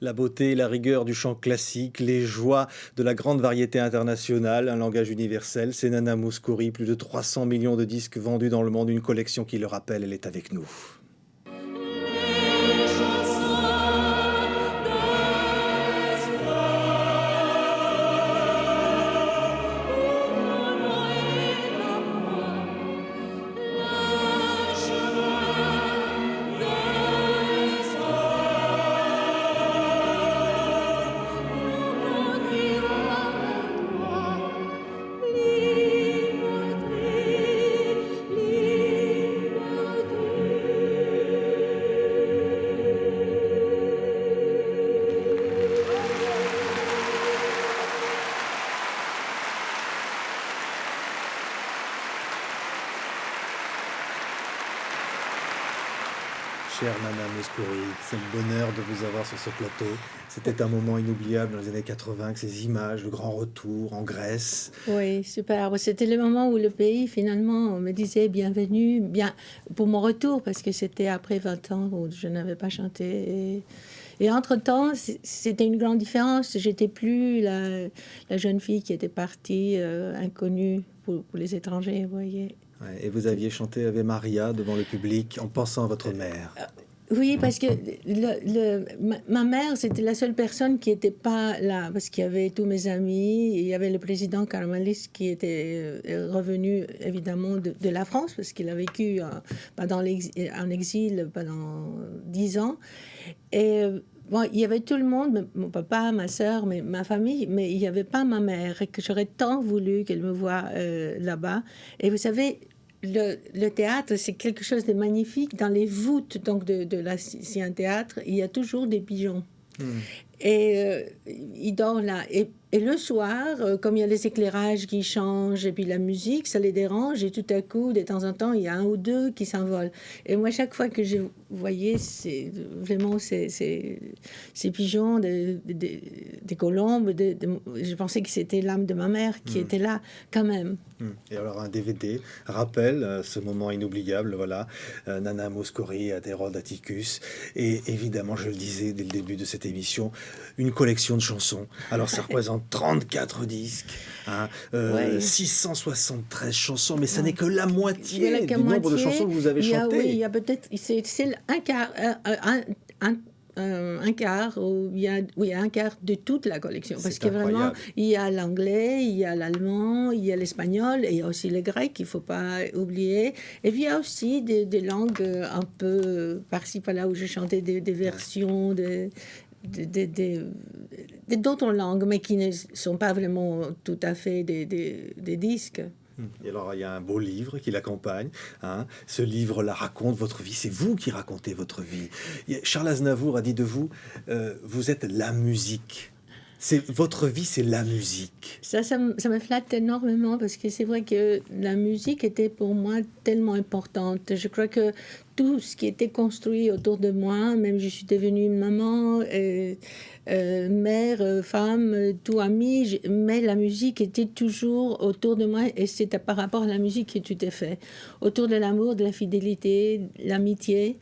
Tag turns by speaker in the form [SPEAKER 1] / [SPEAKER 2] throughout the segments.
[SPEAKER 1] La beauté et la rigueur du chant classique, les joies de la grande variété internationale, un langage universel, c'est Nana Mouskouri, plus de 300 millions de disques vendus dans le monde, une collection qui le rappelle, elle est avec nous. Chère Nana Mouskouri, c'est le bonheur de vous avoir sur ce plateau. C'était un moment inoubliable dans les années 80, avec ces images, le grand retour en Grèce.
[SPEAKER 2] Oui, super. C'était le moment où le pays, finalement, me disait bienvenue, bien pour mon retour, parce que c'était après 20 ans où je n'avais pas chanté. Et entre-temps, c'était une grande différence. J'étais plus la jeune fille qui était partie, inconnue pour les étrangers, vous voyez.
[SPEAKER 1] Ouais, et vous aviez chanté Ave Maria devant le public en pensant à votre mère.
[SPEAKER 2] Oui, parce que ma mère, c'était la seule personne qui n'était pas là, parce qu'il y avait tous mes amis, il y avait le président Karamanlis qui était revenu évidemment de la France, parce qu'il a vécu en exil pendant 10 ans. Et bon, il y avait tout le monde, mon papa, ma soeur, ma famille, mais il n'y avait pas ma mère, et que j'aurais tant voulu qu'elle me voie là-bas. Et vous savez, le théâtre, c'est quelque chose de magnifique. Dans les voûtes donc de l'ancien théâtre, il y a toujours des pigeons. Et il dort là. Et le soir, comme il y a les éclairages qui changent et puis la musique, ça les dérange. Et tout à coup, de temps en temps, il y a un ou deux qui s'envolent. Et moi, chaque fois que je voyais vraiment ces pigeons, des colombes, je pensais que c'était l'âme de ma mère qui était là quand même.
[SPEAKER 1] Et alors un DVD rappelle ce moment inoubliable, voilà, Nana Mouskouri, Adérode Atticus, et évidemment, je le disais dès le début de cette émission, une collection de chansons. Alors ça représente 34 disques, hein, 673 chansons, mais ça n'est que la moitié du nombre de chansons que vous avez chantées.
[SPEAKER 2] Oui, il y a peut-être, c'est un quart, un quart, il y a un quart de toute la collection. Parce que vraiment, il y a l'anglais, il y a l'allemand, il y a l'espagnol, et il y a aussi le grec, il ne faut pas oublier. Et puis il y a aussi des langues un peu par-ci, par-là, où j'ai chanté des versions d'autres langues, mais qui ne sont pas vraiment tout à fait des disques.
[SPEAKER 1] Et alors, il y a un beau livre qui l'accompagne. Hein. Ce livre la raconte votre vie. C'est vous qui racontez votre vie. Charles Aznavour a dit de vous, vous êtes la musique. Votre vie, c'est la musique.
[SPEAKER 2] Ça me flatte énormément parce que c'est vrai que la musique était pour moi tellement importante. Je crois que tout ce qui était construit autour de moi, même je suis devenue une maman, mère, femme, tout amie, mais la musique était toujours autour de moi et c'est par rapport à la musique que tout est fait. Autour de l'amour, de la fidélité, l'amitié.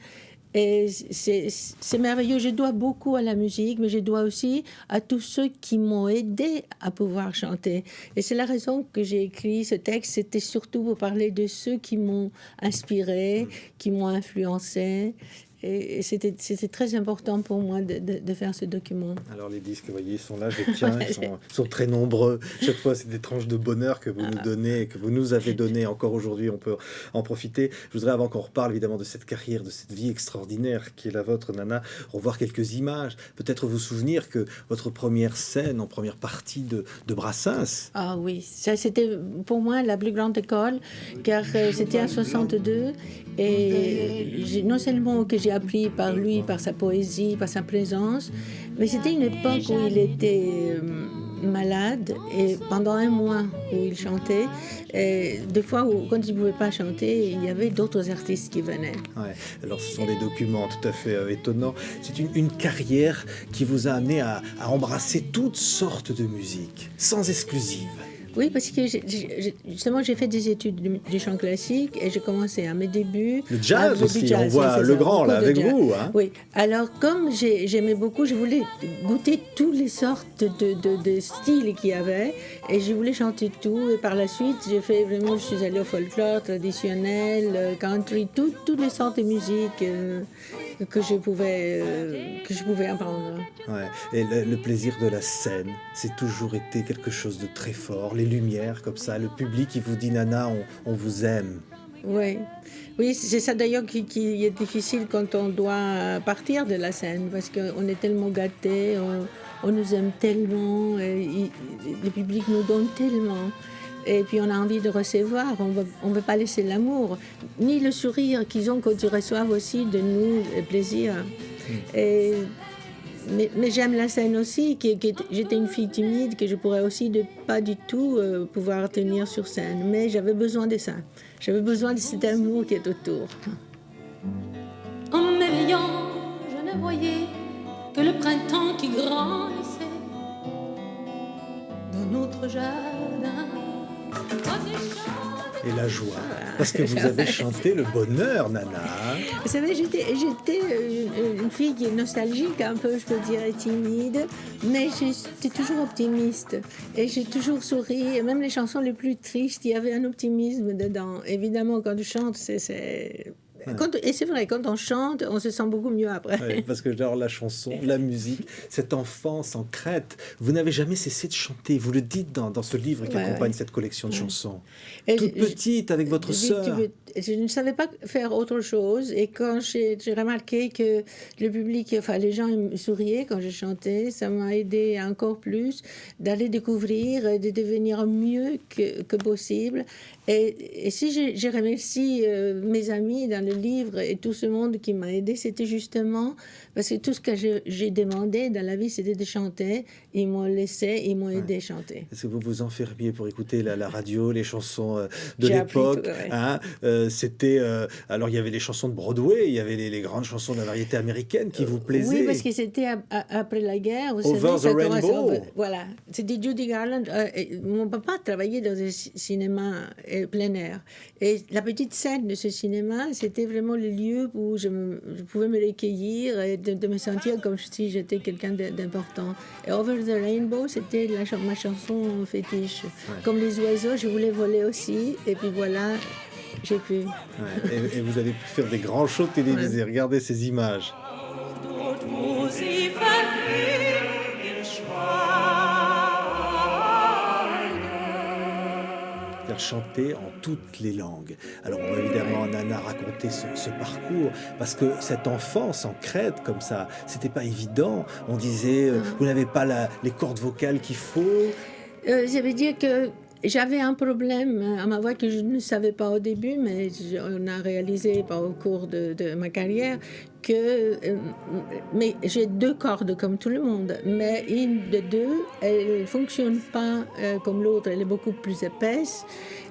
[SPEAKER 2] Et c'est merveilleux. Je dois beaucoup à la musique, mais je dois aussi à tous ceux qui m'ont aidé à pouvoir chanter. Et c'est la raison que j'ai écrit ce texte. C'était surtout pour parler de ceux qui m'ont inspiré, qui m'ont influencé. Et c'était très important pour moi de faire ce document.
[SPEAKER 1] Alors les disques, vous voyez, ils sont là, je les tiens, ils sont très nombreux. Chaque fois, c'est des tranches de bonheur que vous nous donnez, que vous nous avez donné. Encore aujourd'hui, on peut en profiter. Je voudrais, avant qu'on reparle évidemment de cette carrière, de cette vie extraordinaire qui est la vôtre, Nana, revoir quelques images. Peut-être vous souvenir que votre première scène en première partie de Brassens.
[SPEAKER 2] Ah oui, ça c'était pour moi la plus grande école, car c'était en 62 et non seulement que j'ai appris par lui, par sa poésie, par sa présence, mais c'était une époque où il était malade et pendant un mois où il chantait, et des fois où, quand il ne pouvait pas chanter, il y avait d'autres artistes qui venaient.
[SPEAKER 1] Ouais. Alors ce sont des documents tout à fait étonnants. C'est une carrière qui vous a amené à embrasser toutes sortes de musique, sans exclusive.
[SPEAKER 2] Oui, parce que justement, j'ai fait des études du chant classique et j'ai commencé à mes débuts.
[SPEAKER 1] Le jazz
[SPEAKER 2] du
[SPEAKER 1] aussi,
[SPEAKER 2] jazz,
[SPEAKER 1] on voit
[SPEAKER 2] c'est
[SPEAKER 1] le
[SPEAKER 2] ça,
[SPEAKER 1] grand là
[SPEAKER 2] beaucoup de
[SPEAKER 1] avec
[SPEAKER 2] jazz.
[SPEAKER 1] vous. Hein.
[SPEAKER 2] Oui, alors comme j'aimais beaucoup, je voulais goûter toutes les sortes de styles qu'il y avait et je voulais chanter tout. Et par la suite, je suis allée au folklore traditionnel, country, toutes les sortes de musique que je pouvais apprendre.
[SPEAKER 1] Ouais. Et le plaisir de la scène, c'est toujours été quelque chose de très fort. Les lumières comme ça, le public qui vous dit Nana, on vous aime.
[SPEAKER 2] Oui, oui, c'est ça d'ailleurs qui est difficile quand on doit partir de la scène, parce qu'on est tellement gâtés, on nous aime tellement, le public nous donne tellement. Et puis on a envie de recevoir, on veut pas laisser l'amour, ni le sourire qu'ils ont quand ils reçoivent aussi de nous, le plaisir. Et mais j'aime la scène aussi, j'étais une fille timide, que je pourrais aussi pas du tout pouvoir tenir sur scène. Mais j'avais besoin de ça. J'avais besoin de cet amour qui est autour.
[SPEAKER 3] En m'éveillant, je ne voyais que le printemps qui grandissait dans notre jardin.
[SPEAKER 1] Et la joie, parce que vous avez chanté le bonheur, Nana.
[SPEAKER 2] Vous savez, j'étais une fille qui est nostalgique un peu, je peux dire, et timide, mais j'étais toujours optimiste. Et j'ai toujours souri, et même les chansons les plus tristes, il y avait un optimisme dedans. Évidemment, quand je chante, et c'est vrai, quand on chante, on se sent beaucoup mieux après.
[SPEAKER 1] Ouais, parce que j'adore la chanson, la musique, cette enfance en Crète. Vous n'avez jamais cessé de chanter. Vous le dites dans ce livre qui accompagne cette collection de chansons. Et toute petite, avec votre sœur.
[SPEAKER 2] Je ne savais pas faire autre chose. Et quand j'ai remarqué que le public, enfin les gens me souriaient quand je chantais, ça m'a aidé encore plus d'aller découvrir, de devenir mieux que possible. Et si je remercie mes amis dans le livre et tout ce monde qui m'a aidé, c'était justement parce que tout ce que j'ai demandé dans la vie, c'était de chanter. Ils m'ont laissé, ils m'ont aidé à chanter.
[SPEAKER 1] Est-ce que vous vous enfermiez pour écouter la radio, les chansons de l'époque hein, c'était, alors il y avait les chansons de Broadway, il y avait les grandes chansons de la variété américaine qui vous plaisaient.
[SPEAKER 2] Oui, parce que c'était après la guerre. Vous
[SPEAKER 1] Over
[SPEAKER 2] savez,
[SPEAKER 1] the Rainbow.
[SPEAKER 2] Voilà, c'était Judy Garland. Mon papa travaillait dans un cinéma plein air. Et la petite scène de ce cinéma, c'était vraiment le lieu où je pouvais me recueillir et de me sentir comme si j'étais quelqu'un d'important. Et Over the Rainbow, c'était ma chanson fétiche. Ouais. Comme les oiseaux, je voulais voler aussi. Et puis voilà, j'ai pu.
[SPEAKER 1] Ouais, et vous avez pu faire des grands shows télévisés. Ouais. Regardez ces images. Chanter en toutes les langues. Alors on va évidemment Nana raconter ce parcours parce que cette enfance en Crète comme ça, c'était pas évident. On disait vous n'avez pas les cordes vocales qu'il faut.
[SPEAKER 2] Ça veut dire que j'avais un problème à ma voix que je ne savais pas au début, mais on a réalisé au cours de ma carrière mais j'ai 2 cordes comme tout le monde, mais une des 2, elle ne fonctionne pas comme l'autre, elle est beaucoup plus épaisse.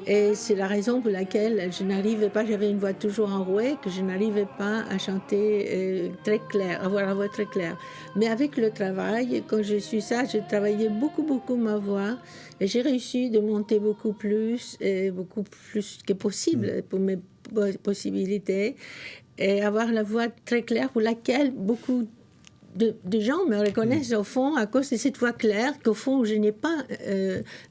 [SPEAKER 2] Et c'est la raison pour laquelle je n'arrivais pas, j'avais une voix toujours enrouée, que je n'arrivais pas à chanter très clair, avoir la voix très claire. Mais avec le travail, quand je suis ça, j'ai travaillé beaucoup ma voix et j'ai réussi de monter beaucoup plus que possible pour mes possibilités et avoir la voix très claire pour laquelle beaucoup de gens me reconnaissent au fond à cause de cette voix claire qu'au fond je n'ai pas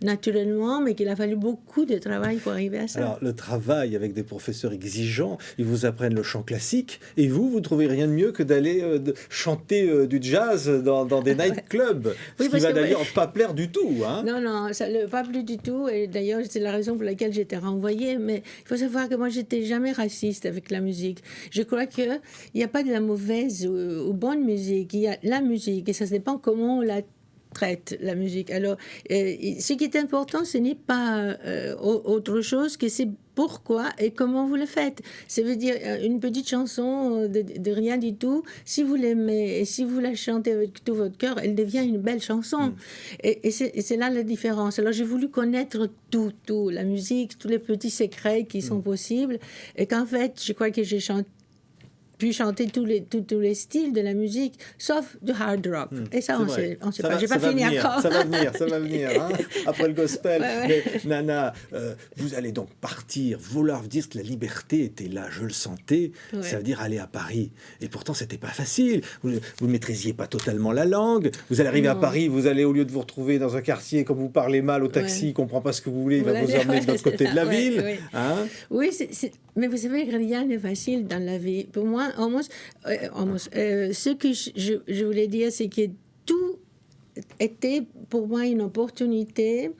[SPEAKER 2] naturellement, mais qu'il a fallu beaucoup de travail pour arriver à ça.
[SPEAKER 1] Alors le travail avec des professeurs exigeants, ils vous apprennent le chant classique et vous trouvez rien de mieux que d'aller chanter du jazz dans des nightclubs, oui, ce qui va d'ailleurs pas plaire du tout. Hein.
[SPEAKER 2] Non, ça ne pas plu du tout et d'ailleurs c'est la raison pour laquelle j'étais renvoyée, mais il faut savoir que moi j'étais jamais raciste avec la musique. Je crois qu'il n'y a pas de la mauvaise ou bonne musique. Il y a la musique et ça dépend comment on la traite, la musique. Alors, ce qui est important, ce n'est pas autre chose que c'est pourquoi et comment vous le faites. Ça veut dire une petite chanson de rien du tout. Si vous l'aimez et si vous la chantez avec tout votre cœur, elle devient une belle chanson. Et c'est là la différence. Alors, j'ai voulu connaître tout, la musique, tous les petits secrets qui sont possibles. Et qu'en fait, je crois que j'ai chanté pu chanter tous les styles de la musique, sauf du hard rock. Et ça, on ne sait pas. J'ai pas fini encore.
[SPEAKER 1] Ça va venir, hein, après le gospel. Mais Nana, vous allez donc partir, vouloir dire que la liberté était là, je le sentais. Ça veut dire aller à Paris. Et pourtant, c'était pas facile. Vous ne maîtrisiez pas totalement la langue. Vous allez arriver à Paris, vous allez, au lieu de vous retrouver dans un quartier, comme vous parlez mal au taxi, il comprend pas ce que vous voulez, il va vous emmener de l'autre côté de la ville. Hein?
[SPEAKER 2] Oui, mais vous savez, rien n'est facile dans la vie. Pour moi, ce que je voulais dire, c'est que tout était pour moi une opportunité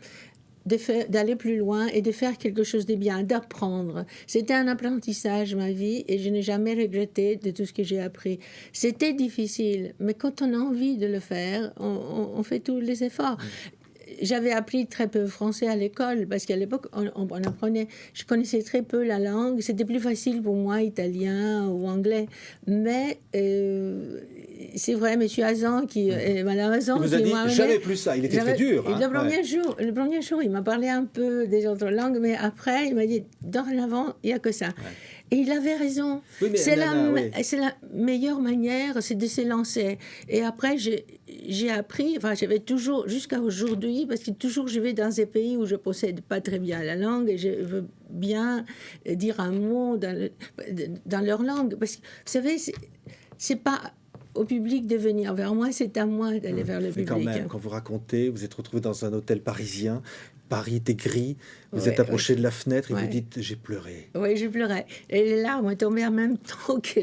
[SPEAKER 2] d'aller plus loin et de faire quelque chose de bien, d'apprendre. C'était un apprentissage, ma vie, et je n'ai jamais regretté de tout ce que j'ai appris. C'était difficile, mais quand on a envie de le faire, on fait tous les efforts. J'avais appris très peu français à l'école, parce qu'à l'époque, on apprenait... Je connaissais très peu la langue. C'était plus facile pour moi, italien ou anglais. Mais c'est vrai, M. Hazan, Madame Hazan...
[SPEAKER 1] Il vous a dit, jamais plus ça. Il était très dur. Hein,
[SPEAKER 2] le premier jour, il m'a parlé un peu des autres langues, mais après, il m'a dit, dorénavant, il n'y a que ça. Et il avait raison.
[SPEAKER 1] Oui,
[SPEAKER 2] c'est la meilleure manière, c'est de se lancer. Et après, j'ai appris, j'avais toujours, jusqu'à aujourd'hui, parce que toujours je vais dans des pays où je ne possède pas très bien la langue et je veux bien dire un mot dans leur langue. Parce que, vous savez, c'est pas au public de venir vers moi, c'est à moi d'aller vers le public.
[SPEAKER 1] Quand même, quand vous racontez, vous êtes retrouvé dans un hôtel parisien, Paris était gris, vous êtes approché de la fenêtre et vous dites « j'ai pleuré ».
[SPEAKER 2] Oui, j'ai pleuré. Et les larmes ont tombé en même temps que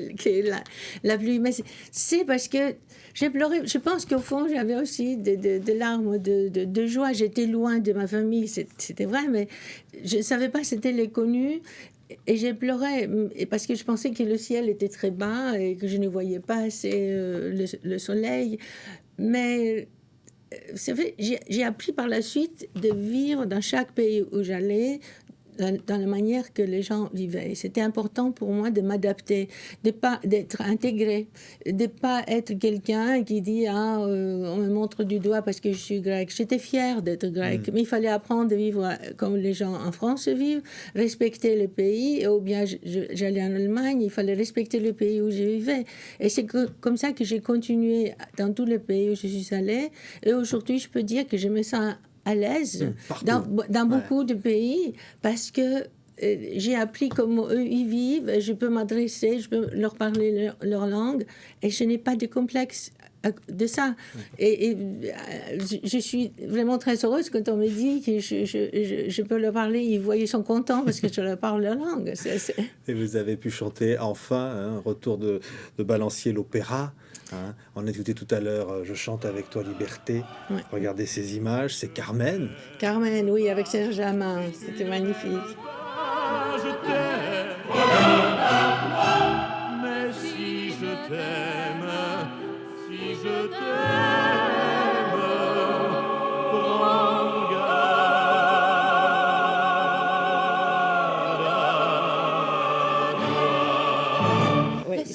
[SPEAKER 2] la pluie. Mais c'est parce que j'ai pleuré. Je pense qu'au fond, j'avais aussi des larmes de joie. J'étais loin de ma famille, c'était vrai, mais je ne savais pas que c'était les connus. Et j'ai pleuré, parce que je pensais que le ciel était très bas et que je ne voyais pas assez le soleil. Mais... Vous savez, j'ai appris par la suite de vivre dans chaque pays où j'allais, dans la manière que les gens vivaient. C'était important pour moi de m'adapter, d'être intégrée, de ne pas être quelqu'un qui dit « Ah, on me montre du doigt parce que je suis grecque ». J'étais fière d'être grecque, mais il fallait apprendre à vivre comme les gens en France vivent, respecter le pays. Ou bien j'allais en Allemagne, il fallait respecter le pays où je vivais. Et c'est comme ça que j'ai continué dans tous les pays où je suis allée. Et aujourd'hui, je peux dire que je me sens à l'aise dans beaucoup de pays parce que j'ai appris comment eux ils vivent, je peux m'adresser, je peux leur parler leur langue et je n'ai pas de complexe de ça. Et je suis vraiment très heureuse quand on me dit que je peux leur parler, ils sont contents parce que je leur parle leur langue.
[SPEAKER 1] Et vous avez pu chanter enfin, retour de Balancier l'opéra. Hein. On a écouté tout à l'heure Je chante avec toi liberté. Regardez ces images, c'est Carmen.
[SPEAKER 2] Carmen, oui, avec Serge Lama, c'était magnifique.
[SPEAKER 4] Je t'aime, mais si je t'aime, prends garde.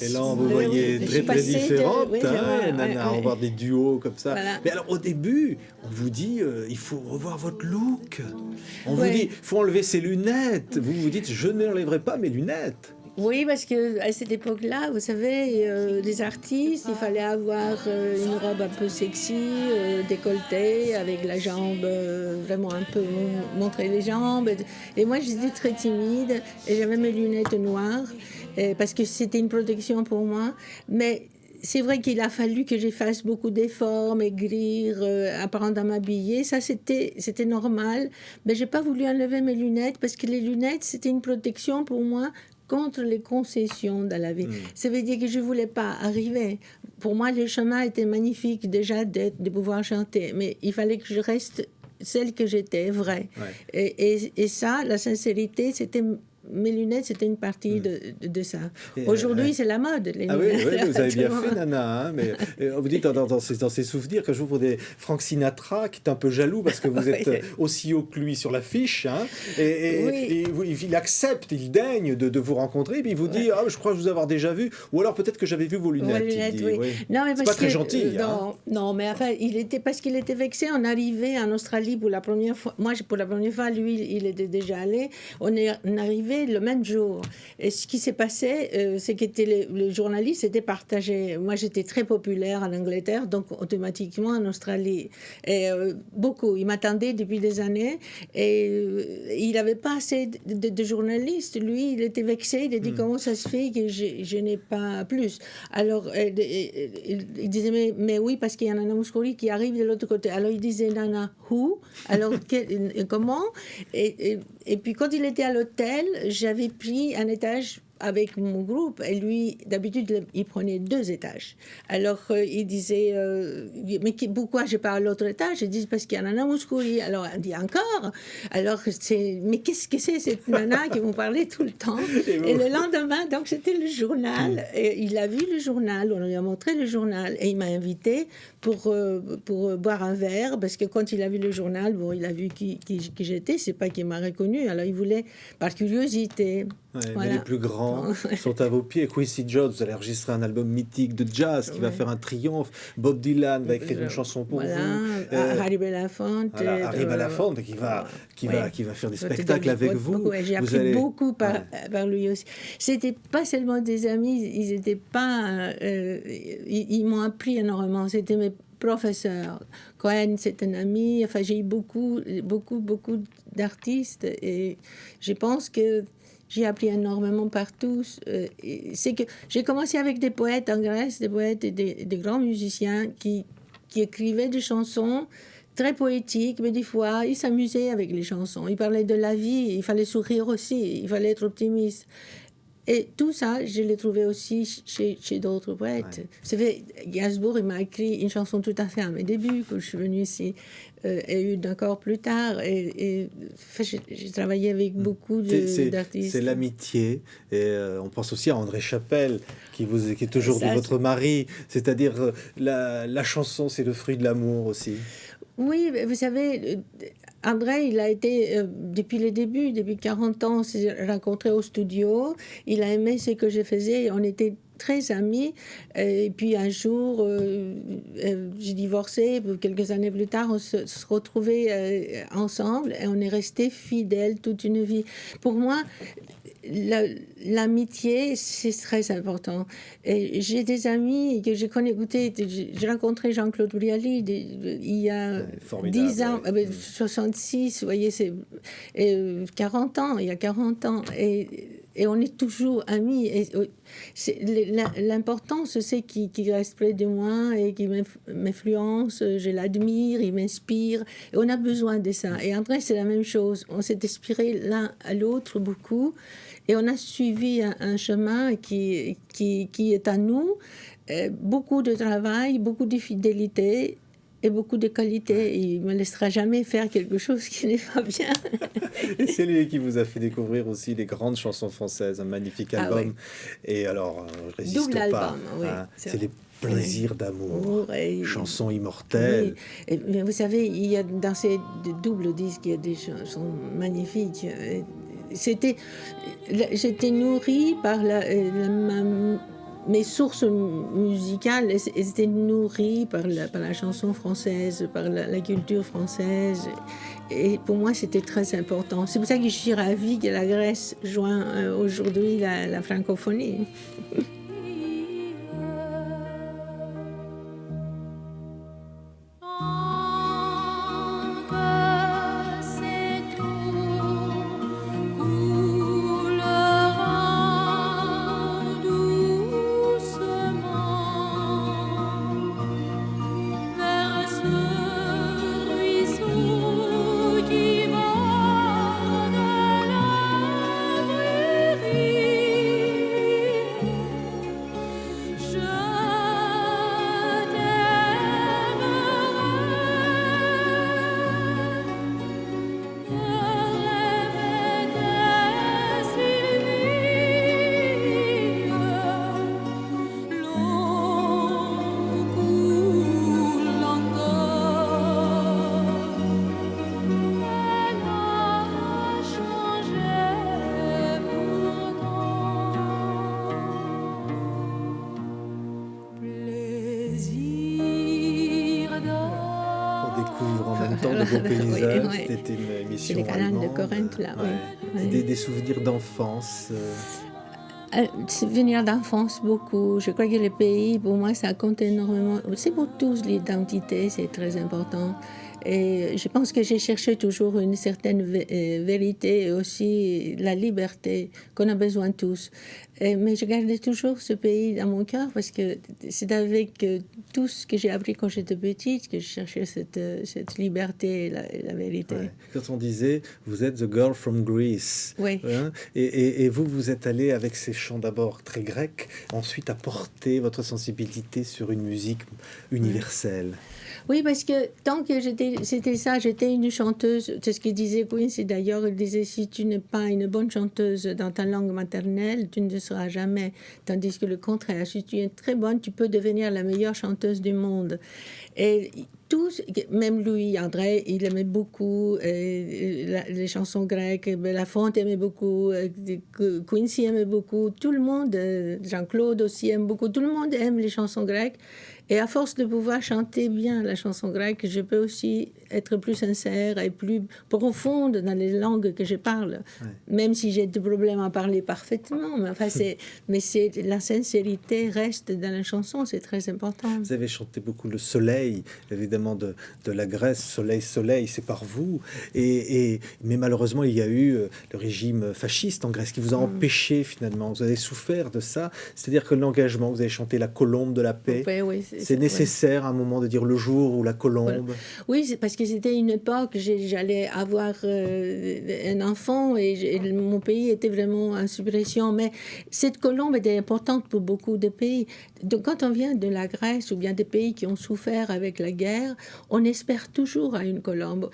[SPEAKER 1] Et là, vous voyez très différentes, Nana, on voit des duos comme ça. Voilà. Mais alors, au début, on vous dit, il faut revoir votre look. On vous dit, il faut enlever ses lunettes. Vous vous dites, je n'enlèverai pas mes lunettes.
[SPEAKER 2] Oui, parce qu'à cette époque-là, vous savez, les artistes, il fallait avoir une robe un peu sexy, décolletée, avec la jambe, vraiment un peu montrer les jambes. Et moi, j'étais très timide et j'avais mes lunettes noires parce que c'était une protection pour moi. Mais c'est vrai qu'il a fallu que je fasse beaucoup d'efforts, maigrir, apprendre à m'habiller. Ça, c'était normal. Mais je n'ai pas voulu enlever mes lunettes parce que les lunettes, c'était une protection pour moi contre les concessions dans la vie. Ça veut dire que je ne voulais pas arriver. Pour moi, le chemin était magnifique déjà de pouvoir chanter, mais il fallait que je reste celle que j'étais, vraie. Et ça, la sincérité, c'était... Mes lunettes, c'était une partie de ça. Aujourd'hui, c'est la mode, les lunettes.
[SPEAKER 1] Oui, vous avez bien fait, Nana. Hein, mais vous dites dans ces souvenirs que j'ouvre des Frank Sinatra, qui est un peu jaloux parce que vous êtes aussi haut que lui sur l'affiche. Hein, et il accepte, il daigne de vous rencontrer. Et puis il vous dit, je crois vous avoir déjà vu. Ou alors peut-être que j'avais vu vos lunettes.
[SPEAKER 2] Non, mais
[SPEAKER 1] c'est pas très gentil.
[SPEAKER 2] Non, mais enfin, parce qu'il était vexé. On arrivait en Australie pour la première fois. Moi, pour la première fois, lui, il était déjà allé. On est arrivé arrivé le même jour. Et ce qui s'est passé, c'est que le journaliste était partagé. Moi, j'étais très populaire en Angleterre, donc automatiquement en Australie. Et beaucoup. Il m'attendait depuis des années. Et il n'avait pas assez de journalistes. Lui, il était vexé. Il a dit comment ça se fait que je n'ai pas plus. Alors, il disait mais oui, parce qu'il y a Nana Mouskouri qui arrive de l'autre côté. Alors, il disait Nana who? Alors, comment? Et puis, quand il était à l'hôtel, j'avais pris un étage avec mon groupe. Et lui, d'habitude, il prenait 2 étages. Alors, il disait, mais pourquoi je pars à l'autre étage? Il dit, parce qu'il y a Nana Mouskouri. Alors, on dit encore. Alors, mais qu'est-ce que c'est cette nana qui vous parlait tout le temps? Et le lendemain, donc, c'était le journal. Et il a vu le journal, on lui a montré le journal. Et il m'a invité pour boire un verre, parce que quand il a vu le journal, bon, il a vu qui j'étais, c'est pas qu'il m'a reconnu. Alors, il voulait, par curiosité.
[SPEAKER 1] Ouais,
[SPEAKER 2] Voilà.
[SPEAKER 1] mais les plus grands sont à vos pieds. Quincy Jones, vous allez enregistrer un album mythique de jazz qui va faire un triomphe. Bob Dylan va écrire une chanson pour vous.
[SPEAKER 2] Harry Belafonte.
[SPEAKER 1] Voilà, Harry Belafonte qui va faire des spectacles avec vous.
[SPEAKER 2] J'ai appris beaucoup par lui aussi. C'était pas seulement des amis, ils étaient pas. Ils m'ont appris énormément. C'était mes professeurs. Cohen, c'est un ami. Enfin, j'ai eu beaucoup d'artistes et je pense que j'ai appris énormément partout. C'est que j'ai commencé avec des poètes en Grèce, des poètes et des grands musiciens qui écrivaient des chansons très poétiques, mais des fois, ils s'amusaient avec les chansons. Ils parlaient de la vie, il fallait sourire aussi, il fallait être optimiste. Et tout ça, je l'ai trouvé aussi chez d'autres poètes. Ouais. Vous savez, Gainsbourg, il m'a écrit une chanson tout à fait à mes débuts, quand je suis venue ici, et encore plus tard. Et j'ai travaillé avec beaucoup d'artistes.
[SPEAKER 1] C'est l'amitié. Et on pense aussi à André Chapelle, qui est toujours votre mari. C'est-à-dire, la chanson, c'est le fruit de l'amour aussi.
[SPEAKER 2] Oui, vous savez... André, il a été, depuis le début, depuis 40 ans, on s'est rencontrés au studio. Il a aimé ce que je faisais. On était très amis. Et puis un jour, j'ai divorcé. Quelques années plus tard, on se retrouvait ensemble et on est restés fidèles toute une vie. Pour moi, l'amitié, c'est très important. Et j'ai des amis que je connais. Écoutez, j'ai rencontré Jean-Claude Brialy il y a 10 ans, 66, vous voyez, c'est 40 ans, il y a 40 ans. Et on est toujours amis. Et l'importance, c'est qu'il reste près de moi et qu'il m'influence, je l'admire, il m'inspire. Et on a besoin de ça. Et André, c'est la même chose. On s'est inspiré l'un à l'autre beaucoup. Et on a suivi un chemin qui est à nous. Beaucoup de travail, beaucoup de fidélité et beaucoup de qualité. Il ne me laissera jamais faire quelque chose qui n'est pas bien.
[SPEAKER 1] Et c'est lui qui vous a fait découvrir aussi les grandes chansons françaises, un magnifique album. Oui. Et alors, je résiste
[SPEAKER 2] Double
[SPEAKER 1] pas.
[SPEAKER 2] Album, oui.
[SPEAKER 1] C'est les plaisirs d'amour, chansons immortelles.
[SPEAKER 2] Mais vous savez, il y a dans ces doubles disques, il y a des chansons magnifiques. J'étais nourrie par mes sources musicales étaient nourries par la chanson française, par la culture française. Et pour moi, c'était très important. C'est pour ça que je suis ravie que la Grèce joigne aujourd'hui la francophonie.
[SPEAKER 1] beau paysage.
[SPEAKER 2] Oui.
[SPEAKER 1] C'était une
[SPEAKER 2] C'est
[SPEAKER 1] émission
[SPEAKER 2] les canaux de
[SPEAKER 1] allemande.
[SPEAKER 2] Corinthe, là, oui.
[SPEAKER 1] Ouais.
[SPEAKER 2] Oui.
[SPEAKER 1] Des souvenirs d'enfance.
[SPEAKER 2] Souvenirs d'enfance, beaucoup. Je crois que le pays, pour moi, ça compte énormément. C'est pour tous, l'identité, c'est très important. Et je pense que j'ai cherché toujours une certaine vérité et aussi la liberté qu'on a besoin tous. Mais je gardais toujours ce pays dans mon cœur parce que c'est avec tout ce que j'ai appris quand j'étais petite que je cherchais cette liberté et la vérité.
[SPEAKER 1] Ouais. Quand on disait, vous êtes the girl from Greece.
[SPEAKER 2] Oui.
[SPEAKER 1] Hein, et vous êtes allé avec ces chants d'abord très grecs, ensuite apporter votre sensibilité sur une musique universelle.
[SPEAKER 2] Oui, parce que tant que c'était ça, j'étais une chanteuse. C'est ce que disait Quincy d'ailleurs. Il disait, si tu n'es pas une bonne chanteuse dans ta langue maternelle, tu ne le seras jamais. Tandis que le contraire, si tu es très bonne, tu peux devenir la meilleure chanteuse du monde. Et tous, même Louis André, il aimait beaucoup les chansons grecques. Belafonte aimait beaucoup, Quincy aimait beaucoup. Tout le monde, Jean-Claude aussi aime beaucoup. Tout le monde aime les chansons grecques. Et à force de pouvoir chanter bien la chanson grecque, je peux aussi être plus sincère et plus profonde dans les langues que je parle. Ouais. Même si j'ai des problèmes à parler parfaitement. Mais, enfin, la sincérité reste dans la chanson, c'est très important.
[SPEAKER 1] Vous avez chanté beaucoup le soleil, évidemment, de la Grèce. Soleil, soleil, c'est par vous. Mais malheureusement, il y a eu le régime fasciste en Grèce qui vous a empêché, finalement. Vous avez souffert de ça. C'est-à-dire que l'engagement, vous avez chanté la colombe de la paix.
[SPEAKER 2] Oui,
[SPEAKER 1] c'est nécessaire à un moment de dire le jour ou la colombe. Voilà.
[SPEAKER 2] Oui, c'est parce que c'était une époque, j'allais avoir un enfant et mon pays était vraiment en suppression. Mais cette colombe était importante pour beaucoup de pays. Donc, quand on vient de la Grèce ou bien des pays qui ont souffert avec la guerre, on espère toujours à une colombe.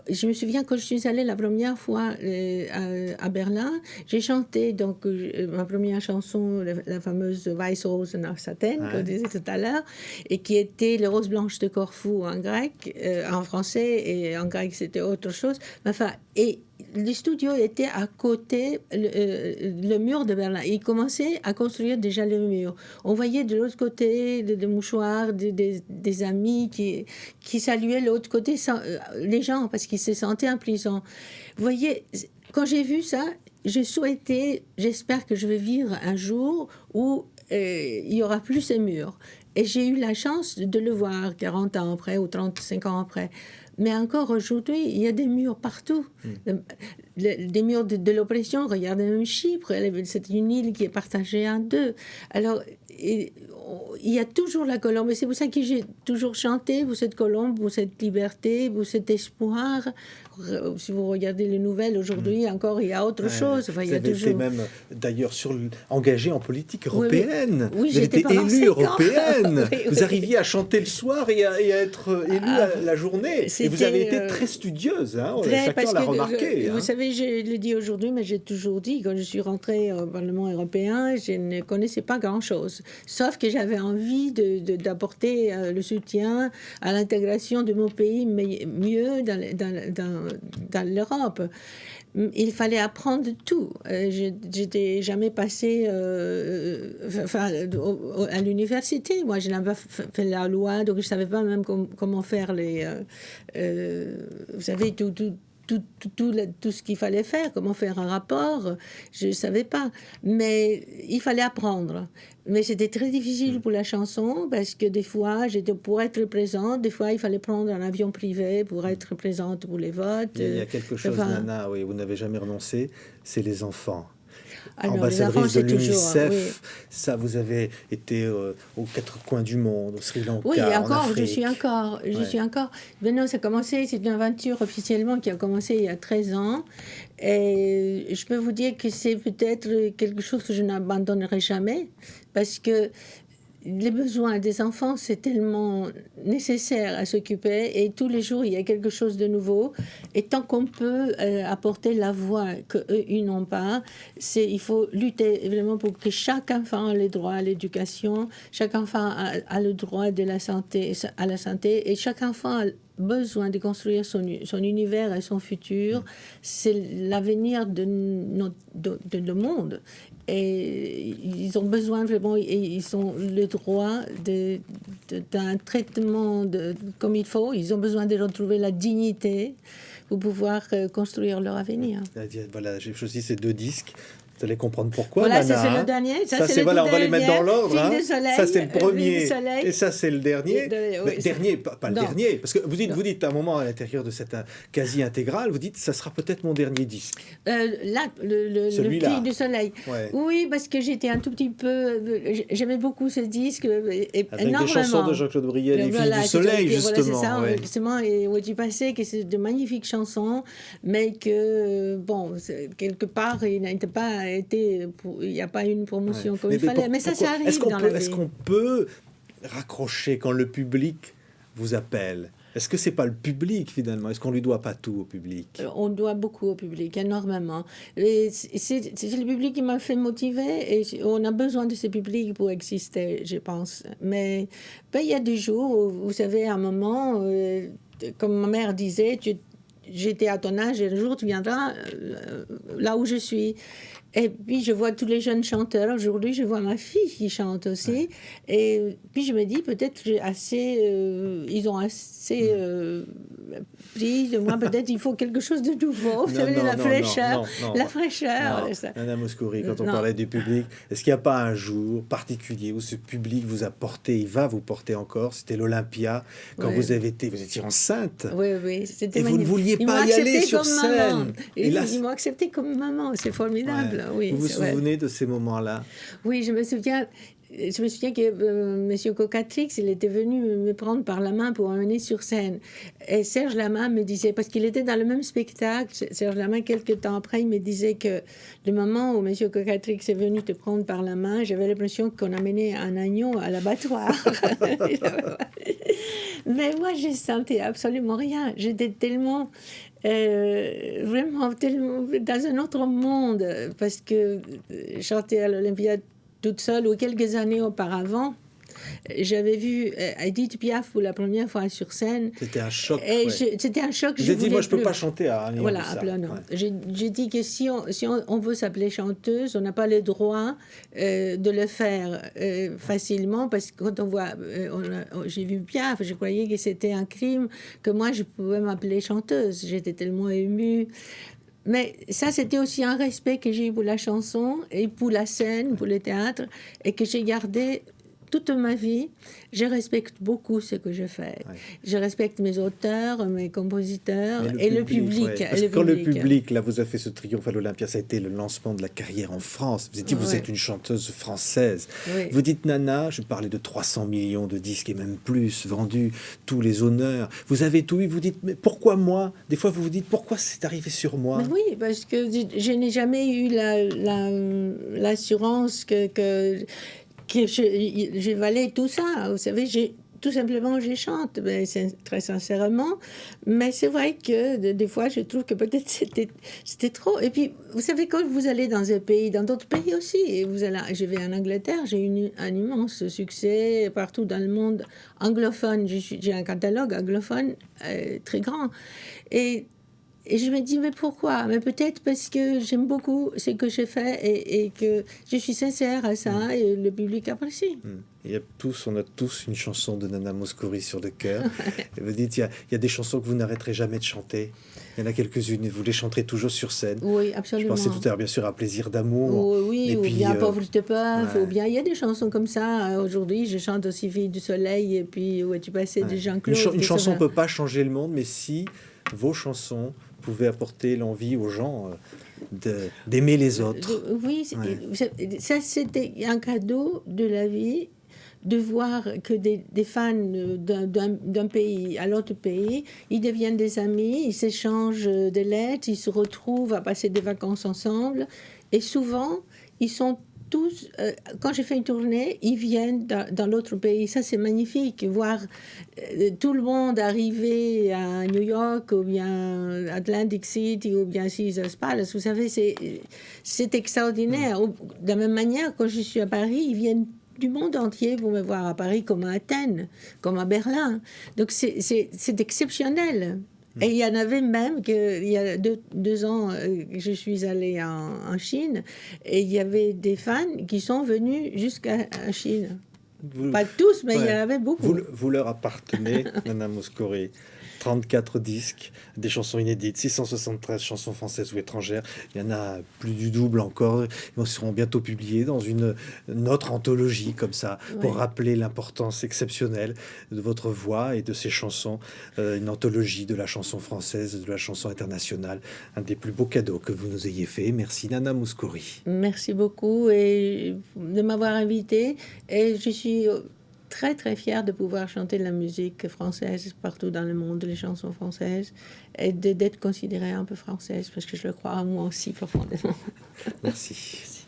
[SPEAKER 2] Je me souviens quand je suis allée la première fois à Berlin, j'ai chanté donc ma première chanson, la fameuse Weiße Rosen auf Satin, qu'on disait tout à l'heure, et qui était les roses blanches de Corfou en grec, en français, et en grec c'était autre chose. Enfin, et le studio était à côté, le mur de Berlin. Ils commençaient à construire déjà le mur. On voyait de l'autre côté des mouchoirs, des amis qui saluaient de l'autre côté les gens parce qu'ils se sentaient en prison. Vous voyez, quand j'ai vu ça, j'espère que je vais vivre un jour où il n'y aura plus ces murs. Et j'ai eu la chance de le voir 40 ans après ou 35 ans après. Mais encore aujourd'hui, il y a des murs partout. Des murs de l'oppression. Regardez même Chypre, c'est une île qui est partagée en deux. Alors, il y a toujours la colombe. Et c'est pour ça que j'ai toujours chanté pour cette colombe, pour cette liberté, pour cet espoir. Si vous regardez les nouvelles aujourd'hui, encore, il y a autre chose. Enfin,
[SPEAKER 1] vous avez été même, d'ailleurs, engagé en politique européenne.
[SPEAKER 2] Oui,
[SPEAKER 1] vous avez été élue européenne.
[SPEAKER 2] Oui.
[SPEAKER 1] Vous arriviez à chanter le soir et à être élue la journée. Et vous avez été très studieuse. Hein, chacun l'a remarqué.
[SPEAKER 2] Vous savez, je le dis aujourd'hui, mais j'ai toujours dit, quand je suis rentrée au Parlement européen, je ne connaissais pas grand-chose. Sauf que j'avais envie d'apporter le soutien à l'intégration de mon pays mieux dans l'Europe. Il fallait apprendre tout. Je n'étais jamais passée à l'université. Moi, je n'avais pas fait la loi, donc je ne savais pas même comment faire vous savez, tout ce qu'il fallait faire, comment faire un rapport, je ne savais pas. Mais il fallait apprendre. Mais c'était très difficile pour la chanson parce que des fois, pour être présente, des fois, il fallait prendre un avion privé pour être présente pour les votes.
[SPEAKER 1] Il y a quelque chose, Nana, oui, vous n'avez jamais renoncé, c'est les enfants.
[SPEAKER 2] Alors,
[SPEAKER 1] ambassadrice de l'UNICEF,
[SPEAKER 2] oui.
[SPEAKER 1] Ça, vous avez été aux quatre coins du monde, au Sri Lanka,
[SPEAKER 2] oui, et encore,
[SPEAKER 1] en Afrique.
[SPEAKER 2] je suis encore. Maintenant, ça a commencé, c'est une aventure officiellement qui a commencé il y a 13 ans. Et je peux vous dire que c'est peut-être quelque chose que je n'abandonnerai jamais, parce que les besoins des enfants, c'est tellement nécessaire à s'occuper et tous les jours, il y a quelque chose de nouveau. Et tant qu'on peut apporter la voix qu'eux, ils n'ont pas, il faut lutter vraiment pour que chaque enfant ait le droit à l'éducation, chaque enfant a le droit à la santé et chaque enfant a besoin de construire son univers et son futur. C'est l'avenir de le monde. Et ils ont besoin vraiment, et ils ont le droit d'un traitement comme il faut. Ils ont besoin de retrouver la dignité pour pouvoir construire leur avenir.
[SPEAKER 1] Voilà, j'ai choisi ces 2 disques. Vous allez comprendre pourquoi.
[SPEAKER 2] Voilà,
[SPEAKER 1] Nana,
[SPEAKER 2] ça c'est le dernier.
[SPEAKER 1] Ça, c'est voilà, on va les mettre dans l'ordre. Hein.
[SPEAKER 2] Soleil,
[SPEAKER 1] ça c'est le premier.
[SPEAKER 2] Soleil,
[SPEAKER 1] et ça c'est le dernier.
[SPEAKER 2] Oui,
[SPEAKER 1] dernier, pas le dernier. Parce que vous dites à un moment à l'intérieur de cette quasi-intégrale, vous dites ça sera peut-être mon dernier disque.
[SPEAKER 2] Là, le Fille du Soleil.
[SPEAKER 1] Ouais.
[SPEAKER 2] Oui, parce que j'étais un tout petit peu. J'aimais beaucoup ce disque.
[SPEAKER 1] Avec des chansons de Jean-Claude Briel, Les Filles du Soleil, justement.
[SPEAKER 2] Voilà, c'est ça,
[SPEAKER 1] ouais.
[SPEAKER 2] justement. Et où tu passais, que c'est de magnifiques chansons, mais que, bon, quelque part, il n'a pas été. Il n'y a pas eu une promotion comme il fallait. Mais ça arrive dans la vie.
[SPEAKER 1] Est-ce qu'on peut raccrocher quand le public vous appelle? Est-ce que c'est pas le public finalement? Est-ce qu'on lui doit pas tout au public?
[SPEAKER 2] On doit beaucoup au public, énormément. Et c'est le public qui m'a fait motiver et on a besoin de ce public pour exister, je pense. Mais il y a des jours où, vous savez, à un moment, comme ma mère disait, j'étais à ton âge et un jour tu viendras là où je suis. Et puis, je vois tous les jeunes chanteurs. Aujourd'hui, je vois ma fille qui chante aussi. Ouais. Et puis, je me dis, peut-être ils ont assez pris de moi. Peut-être il faut quelque chose de nouveau. Vous savez, la fraîcheur. La fraîcheur.
[SPEAKER 1] Nana Mouskouri, quand on parlait du public, est-ce qu'il n'y a pas un jour particulier où ce public vous a porté, il va vous porter encore? C'était l'Olympia, quand vous étiez enceinte.
[SPEAKER 2] Oui. C'était
[SPEAKER 1] et
[SPEAKER 2] magnifique.
[SPEAKER 1] Vous ne vouliez pas y aller sur scène.
[SPEAKER 2] Et là, ils m'ont accepté comme maman. C'est formidable.
[SPEAKER 1] Ouais.
[SPEAKER 2] Oui,
[SPEAKER 1] vous vous souvenez de ces moments-là?
[SPEAKER 2] Oui, je me souviens que M. Cocatrix, il était venu me prendre par la main pour m'emmener sur scène. Et Serge Lama me disait, parce qu'il était dans le même spectacle, Serge Lama, quelques temps après, il me disait que le moment où M. Cocatrix est venu te prendre par la main, j'avais l'impression qu'on amenait un agneau à l'abattoir. Mais moi, je sentais absolument rien. J'étais tellement... vraiment tellement dans un autre monde, parce que chanter à l'Olympia toute seule, ou quelques années auparavant, j'avais vu Edith Piaf pour la première fois sur scène.
[SPEAKER 1] C'était un choc.
[SPEAKER 2] C'était un choc.
[SPEAKER 1] J'ai dit, moi, je ne peux pas chanter à un
[SPEAKER 2] voilà, à plein nom. J'ai dit que si on veut s'appeler chanteuse, on n'a pas le droit de le faire facilement, parce que quand on voit... j'ai vu Piaf, je croyais que c'était un crime, que moi, je pouvais m'appeler chanteuse. J'étais tellement émue. Mais ça, c'était aussi un respect que j'ai eu pour la chanson et pour la scène, pour le théâtre, et que j'ai gardé toute ma vie. Je respecte beaucoup ce que je fais. Ouais. Je respecte mes auteurs, mes compositeurs et le public.
[SPEAKER 1] Ouais. Parce que quand le public là, vous a fait ce triomphe à l'Olympia, ça a été le lancement de la carrière en France. Vous dites, vous êtes une chanteuse française. Ouais. Vous dites, Nana, je parlais de 300 millions de disques et même plus vendus, tous les honneurs. Vous avez tout eu, vous dites, mais pourquoi moi? Des fois, vous vous dites, pourquoi c'est arrivé sur moi?
[SPEAKER 2] Mais oui, parce que je n'ai jamais eu l'assurance que j'ai valé tout ça. Vous savez, tout simplement, je chante, mais très sincèrement. Mais c'est vrai que des fois, je trouve que peut-être c'était trop. Et puis, vous savez, quand vous allez dans un pays, dans d'autres pays aussi, et je vais en Angleterre, j'ai eu un immense succès partout dans le monde anglophone. J'ai un catalogue anglophone très grand. Et je me dis, mais pourquoi? Mais peut-être parce que j'aime beaucoup ce que je fais et que je suis sincère à ça et le public apprécie.
[SPEAKER 1] On a tous une chanson de Nana Mouskouri sur le cœur. Et vous dites, il y a des chansons que vous n'arrêterez jamais de chanter. Il y en a quelques-unes et vous les chanterez toujours sur scène.
[SPEAKER 2] Oui, absolument.
[SPEAKER 1] Je pensais tout à l'heure, bien sûr, à Plaisir d'amour.
[SPEAKER 2] Oui, et ou puis, bien Pauvre te peuf, ou bien il y a des chansons comme ça. Aujourd'hui, je chante aussi Fille du Soleil et puis Où es-tu passé de Jean-Claude.
[SPEAKER 1] Une chanson ne peut pas changer le monde, mais si vos chansons pouvaient apporter l'envie aux gens d'aimer les autres.
[SPEAKER 2] Oui, ça c'était un cadeau de la vie, de voir que des fans d'un pays à l'autre pays, ils deviennent des amis, ils s'échangent des lettres, ils se retrouvent à passer des vacances ensemble. Et souvent, ils sont tous, quand j'ai fait une tournée, ils viennent dans l'autre pays. Ça, c'est magnifique. Voir tout le monde arriver à New York, ou bien Atlantic City, ou bien Caesars Palace. Vous savez, c'est extraordinaire. De la même manière, quand je suis à Paris, ils viennent du monde entier pour me voir à Paris, comme à Athènes, comme à Berlin. Donc, c'est exceptionnel. Et il y en avait même, il y a deux ans, je suis allée en Chine, et il y avait des fans qui sont venus jusqu'à Chine. Pas tous, mais il y
[SPEAKER 1] Ouais.
[SPEAKER 2] en avait beaucoup.
[SPEAKER 1] Vous leur appartenez, Nana Mouskouri. 34 disques, des chansons inédites, 673 chansons françaises ou étrangères. Il y en a plus du double encore. Ils seront bientôt publiés dans une autre anthologie comme ça, pour
[SPEAKER 2] Ouais.
[SPEAKER 1] rappeler l'importance exceptionnelle de votre voix et de ces chansons. Une anthologie de la chanson française, de la chanson internationale. Un des plus beaux cadeaux que vous nous ayez fait. Merci Nana Mouskouri.
[SPEAKER 2] Merci beaucoup et de m'avoir invité. Et je suis très très fière de pouvoir chanter de la musique française partout dans le monde, les chansons françaises, et d'être considérée un peu française, parce que je le crois moi aussi profondément.
[SPEAKER 1] Merci.